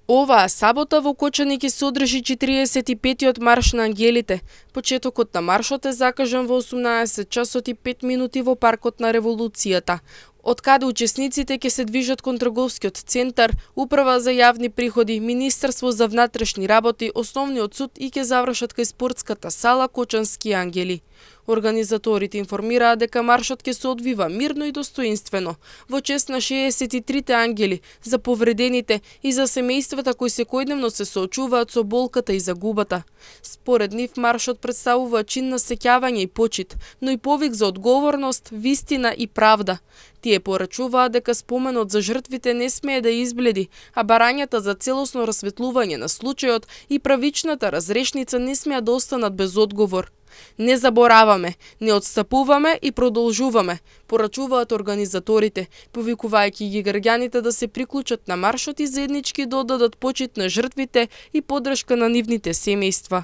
Оваа сабота во Кочани ќе се одржи 45-тиот марш на ангелите. Почетокот на маршот е закажан во 18 часот и 5 минути во паркот на Револуцијата, од каде учесниците ќе се движат кон трговскиот центар, Управа за јавни приходи, Министерство за внатрешни работи, Основниот суд и ќе завршат кај спортската сала Кочански ангели. Организаторите информираат дека маршот ќе се одвива мирно и достоинствено, во чест на 63 ангели, за повредените и за семејствата кои секојдневно се соочуваат со болката и загубата. Според нив маршот представува чин на сеќавање и почит, но и повик за одговорност, вистина и правда. Тие порачуваат дека споменот за жртвите не смее да избледи, а барањата за целосно расветлување на случајот и правичната разрешница не смеа да останат без одговор. Не забораваме, не отстапуваме и продолжуваме, порачуваат организаторите, повикувајќи ги граѓаните да се приклучат на маршот и заеднички да одадат почит на жртвите и поддршка на нивните семејства.